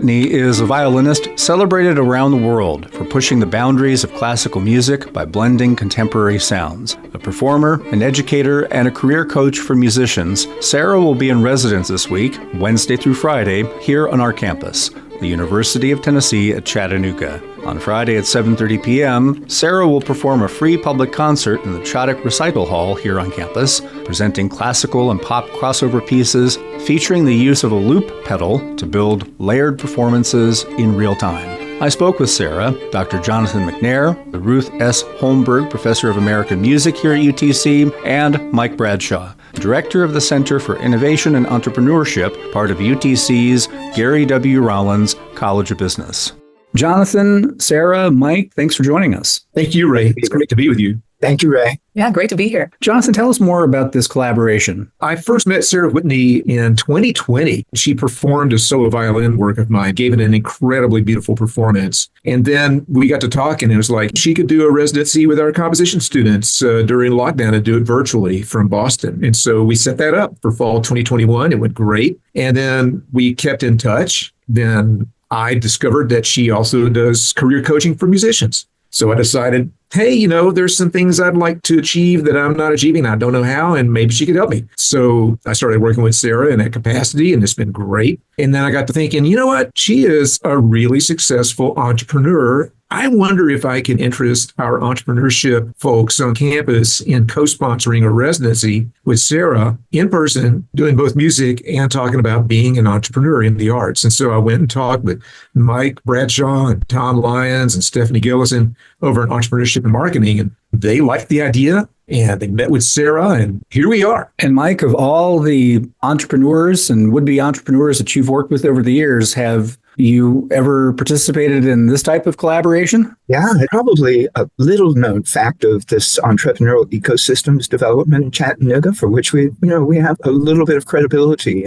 Whitney is a violinist celebrated around the world for pushing the boundaries of classical music by blending contemporary sounds. A performer, an educator, and a career coach for musicians, Sarah will be in residence this week, Wednesday through Friday, here on our campus, the University of Tennessee at Chattanooga. On Friday at 7:30 p.m., Sarah will perform a free public concert in the Cadek Recital Hall here on campus, presenting classical and pop crossover pieces featuring the use of a loop pedal to build layered performances in real time. I spoke with Sarah, Dr. Jonathan McNair, the Ruth S. Holmberg Professor of American Music here at UTC, and Mike Bradshaw, Director of the Center for Innovation and Entrepreneurship, part of UTC's Gary W. Rollins College of Business. Jonathan, Sarah, Mike, thanks for joining us. Thank you, Ray. It's great to be with you. Thank you, Ray. Yeah, great to be here. Jonathan, tell us more about this collaboration. I first met Sarah Whitney in 2020. She performed a solo violin work of mine, gave it an incredibly beautiful performance. And then we got to talking, and it was like she could do a residency with our composition students during lockdown and do it virtually from Boston. And so we set that up for fall 2021. It went great. And then we kept in touch. Then I discovered that she also does career coaching for musicians. So I decided, hey, there's some things I'd like to achieve that I'm not achieving. I don't know how, and maybe she could help me. So I started working with Sarah in that capacity, and it's been great. And then I got to thinking, you know what? She is a really successful entrepreneur. I wonder if I can interest our entrepreneurship folks on campus in co-sponsoring a residency with Sarah in person, doing both music and talking about being an entrepreneur in the arts. And so I went and talked with Mike Bradshaw and Tom Lyons and Stephanie Gillison over in entrepreneurship and marketing, and they liked the idea. And they met with Sarah, and here we are. And Mike, of all the entrepreneurs and would-be entrepreneurs that you've worked with over the years, have you ever participated in this type of collaboration? Yeah, probably a little known fact of this entrepreneurial ecosystems development in Chattanooga, for which we have a little bit of credibility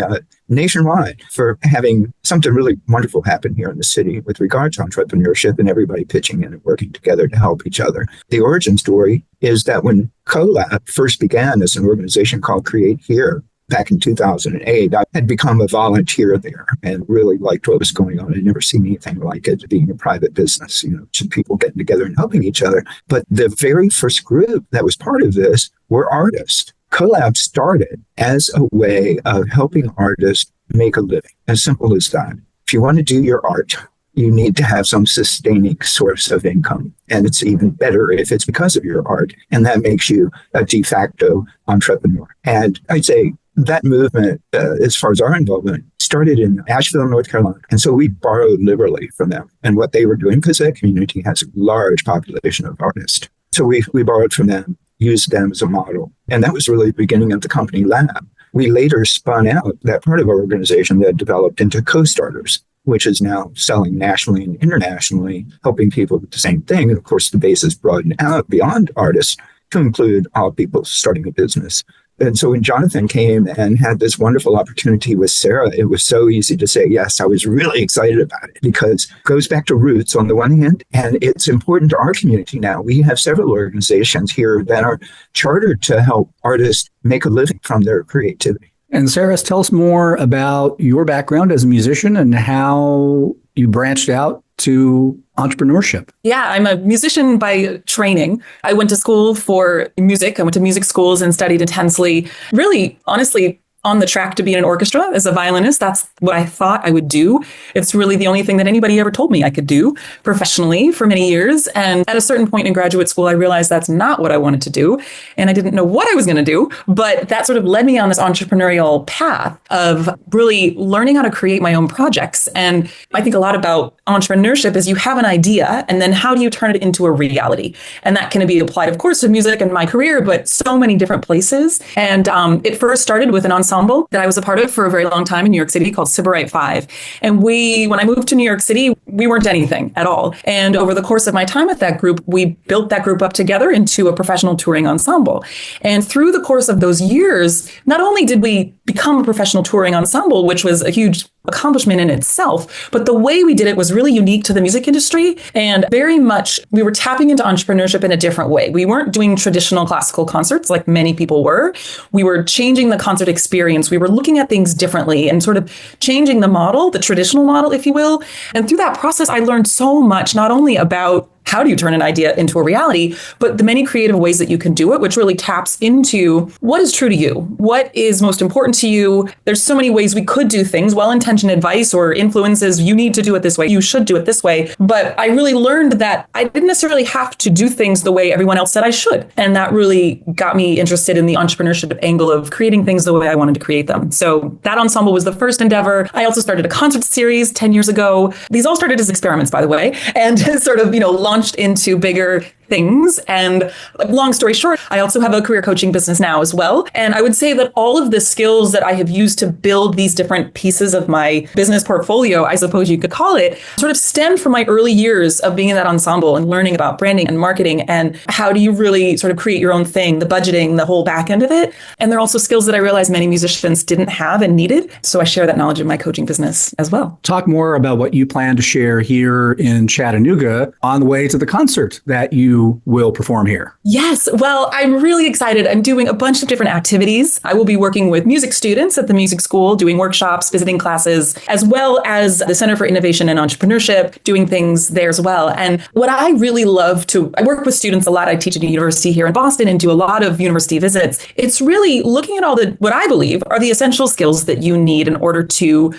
nationwide for having something really wonderful happen here in the city with regard to entrepreneurship and everybody pitching in and working together to help each other. The origin story is that when CoLab first began as an organization called Create Here, back in 2008, I had become a volunteer there and really liked what was going on. I'd never seen anything like it, being a private business, just people getting together and helping each other. But the very first group that was part of this were artists. CoLab started as a way of helping artists make a living, as simple as that. If you want to do your art, you need to have some sustaining source of income. And it's even better if it's because of your art. And that makes you a de facto entrepreneur. And I'd say that movement, as far as our involvement, started in Asheville, North Carolina. And so we borrowed liberally from them and what they were doing, because that community has a large population of artists. So we borrowed from them, used them as a model. And that was really the beginning of the company Lab. We later spun out that part of our organization that developed into Co-Starters, which is now selling nationally and internationally, helping people with the same thing. And of course, the base is broadened out beyond artists to include all people starting a business. And so when Jonathan came and had this wonderful opportunity with Sarah, it was so easy to say yes. I was really excited about it because it goes back to roots on the one hand, and it's important to our community now. We have several organizations here that are chartered to help artists make a living from their creativity. And Sarah, tell us more about your background as a musician and how you branched out to entrepreneurship. Yeah, I'm a musician by training. I went to school for music. I went to music schools and studied intensely, really, honestly, on the track to be in an orchestra as a violinist. That's what I thought I would do. It's really the only thing that anybody ever told me I could do professionally for many years. And at a certain point in graduate school, I realized that's not what I wanted to do. And I didn't know what I was going to do. But that sort of led me on this entrepreneurial path of really learning how to create my own projects. And I think a lot about entrepreneurship is you have an idea, and then how do you turn it into a reality? And that can be applied, of course, to music and my career, but so many different places. And it first started with an ensemble that I was a part of for a very long time in New York City called Sybarite 5. And when I moved to New York City, we weren't anything at all. And over the course of my time with that group, we built that group up together into a professional touring ensemble. And through the course of those years, not only did we become a professional touring ensemble, which was a huge accomplishment in itself, but the way we did it was really unique to the music industry. And very much, we were tapping into entrepreneurship in a different way. We weren't doing traditional classical concerts like many people were. We were changing the concert experience. We were looking at things differently and sort of changing the model, the traditional model, if you will. And through that process, I learned so much, not only about how do you turn an idea into a reality, but the many creative ways that you can do it, which really taps into what is true to you, what is most important to you. There's so many ways we could do things, well-intentioned advice or influences. You need to do it this way. You should do it this way. But I really learned that I didn't necessarily have to do things the way everyone else said I should. And that really got me interested in the entrepreneurship angle of creating things the way I wanted to create them. So that ensemble was the first endeavor. I also started a concert series 10 years ago. These all started as experiments, by the way, and sort of, launched into bigger things. And long story short, I also have a career coaching business now as well. And I would say that all of the skills that I have used to build these different pieces of my business portfolio, I suppose you could call it, sort of stemmed from my early years of being in that ensemble and learning about branding and marketing and how do you really sort of create your own thing, the budgeting, the whole back end of it. And they're also skills that I realized many musicians didn't have and needed. So I share that knowledge in my coaching business as well. Talk more about what you plan to share here in Chattanooga on the way to the concert that you will perform here. Yes. Well, I'm really excited. I'm doing a bunch of different activities. I will be working with music students at the music school, doing workshops, visiting classes, as well as the Center for Innovation and Entrepreneurship, doing things there as well. And what I really love I work with students a lot. I teach at a university here in Boston and do a lot of university visits. It's really looking at what I believe are the essential skills that you need in order to,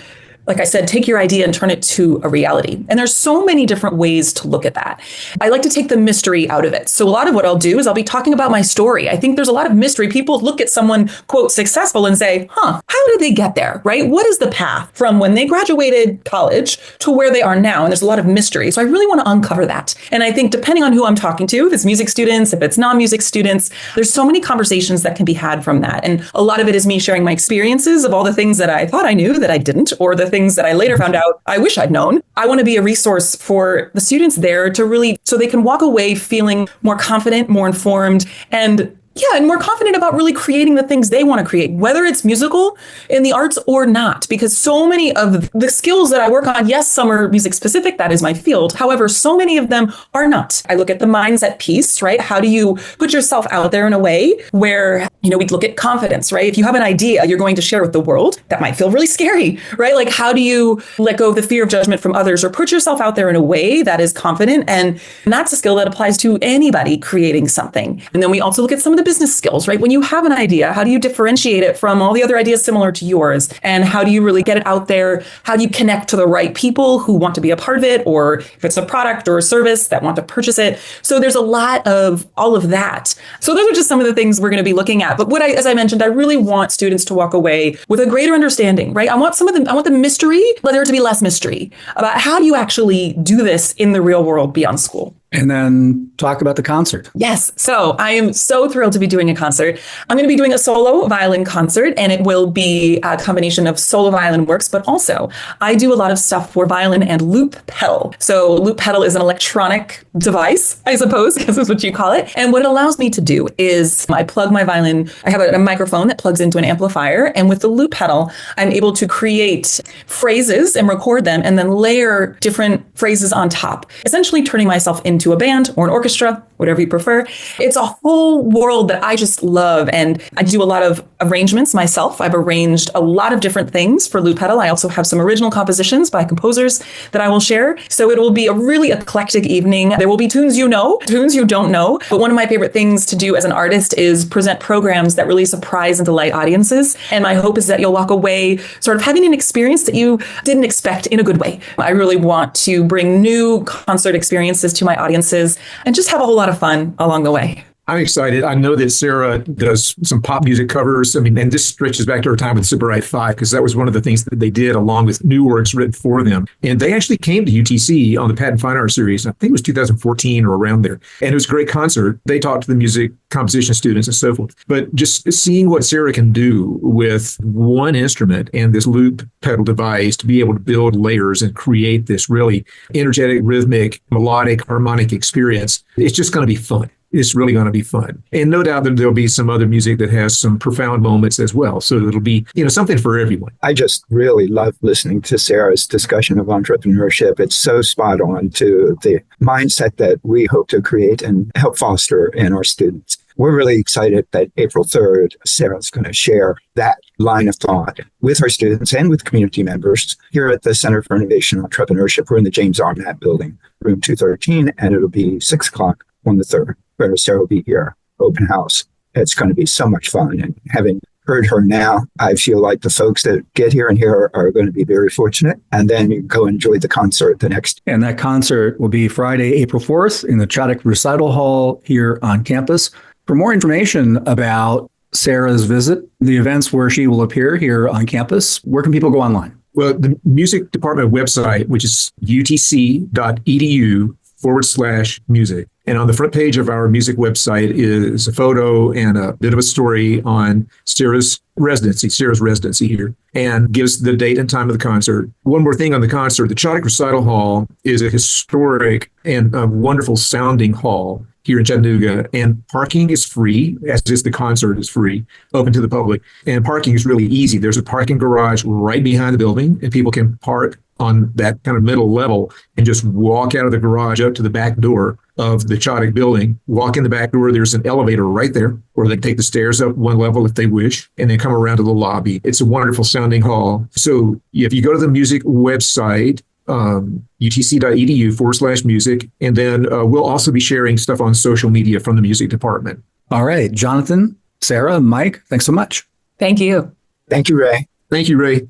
like I said, take your idea and turn it to a reality. And there's so many different ways to look at that. I like to take the mystery out of it. So a lot of what I'll do is I'll be talking about my story. I think there's a lot of mystery. People look at someone, quote, successful and say, how did they get there, right? What is the path from when they graduated college to where they are now? And there's a lot of mystery. So I really want to uncover that. And I think depending on who I'm talking to, if it's music students, if it's non-music students, there's so many conversations that can be had from that. And a lot of it is me sharing my experiences of all the things that I thought I knew that I didn't, or the things that I later found out I wish I'd known. I want to be a resource for the students there to really, so they can walk away feeling more confident, more informed, and more confident about really creating the things they want to create, whether it's musical in the arts or not, because so many of the skills that I work on, yes, some are music specific, that is my field. However, so many of them are not. I look at the mindset piece, right? How do you put yourself out there in a way where, we look at confidence, right? If you have an idea you're going to share with the world, that might feel really scary, right? Like, how do you let go of the fear of judgment from others or put yourself out there in a way that is confident? And that's a skill that applies to anybody creating something. And then we also look at some of the business skills, right? When you have an idea, how do you differentiate it from all the other ideas similar to yours? And how do you really get it out there? How do you connect to the right people who want to be a part of it? Or if it's a product or a service that want to purchase it. So there's a lot of all of that. So those are just some of the things we're going to be looking at. But as I mentioned, I really want students to walk away with a greater understanding, right? I want the mystery, but there to be less mystery about how do you actually do this in the real world beyond school. And then talk about the concert. Yes. So I am so thrilled to be doing a concert. I'm going to be doing a solo violin concert, and it will be a combination of solo violin works, but also I do a lot of stuff for violin and loop pedal. So loop pedal is an electronic device, I suppose, because that's what you call it. And what it allows me to do is I plug my violin. I have a microphone that plugs into an amplifier. And with the loop pedal, I'm able to create phrases and record them and then layer different phrases on top, essentially turning myself into a band or an orchestra, whatever you prefer. It's a whole world that I just love. And I do a lot of arrangements myself. I've arranged a lot of different things for loop pedal. I also have some original compositions by composers that I will share. So it will be a really eclectic evening. There will be tunes you know, tunes you don't know. But one of my favorite things to do as an artist is present programs that really surprise and delight audiences. And my hope is that you'll walk away sort of having an experience that you didn't expect in a good way. I really want to bring new concert experiences to my audiences and just have a whole lot of fun along the way. I'm excited. I know that Sarah does some pop music covers. I mean, and this stretches back to her time with Super Right 5, because that was one of the things that they did along with new works written for them. And they actually came to UTC on the Patent Fine Art Series. I think it was 2014 or around there. And it was a great concert. They talked to the music composition students and so forth. But just seeing what Sarah can do with one instrument and this loop pedal device to be able to build layers and create this really energetic, rhythmic, melodic, harmonic experience, it's just going to be fun. It's really going to be fun. And no doubt that there'll be some other music that has some profound moments as well. So it'll be, something for everyone. I just really love listening to Sarah's discussion of entrepreneurship. It's so spot on to the mindset that we hope to create and help foster in our students. We're really excited that April 3rd, Sarah's going to share that line of thought with our students and with community members here at the Center for Innovation and Entrepreneurship. We're in the James Arnett building, room 213, and it'll be 6 o'clock on the 3rd, where Sarah will be here, open house. It's going to be so much fun. And having heard her now, I feel like the folks that get here and hear are going to be very fortunate. And then you go enjoy the concert the next. And that concert will be Friday, April 4th in the Cadek Recital Hall here on campus. For more information about Sarah's visit, the events where she will appear here on campus, where can people go online? Well, the music department website, which is utc.edu/music. And on the front page of our music website is a photo and a bit of a story on Sarah's residency here, and gives the date and time of the concert. One more thing on the concert, the Cadek Recital Hall is a historic and a wonderful sounding hall here in Chattanooga, and parking is free, as is the concert is free, open to the public. And parking is really easy. There's a parking garage right behind the building, and people can park on that kind of middle level and just walk out of the garage up to the back door of the Cadek building, walk in the back door. There's an elevator right there, or they can take the stairs up one level if they wish, and then come around to the lobby. It's a wonderful sounding hall. So if you go to the music website, utc.edu/music, and then we'll also be sharing stuff on social media from the music department. All right, Jonathan, Sarah, Mike, thanks so much. Thank you. Thank you, Ray. Thank you, Ray.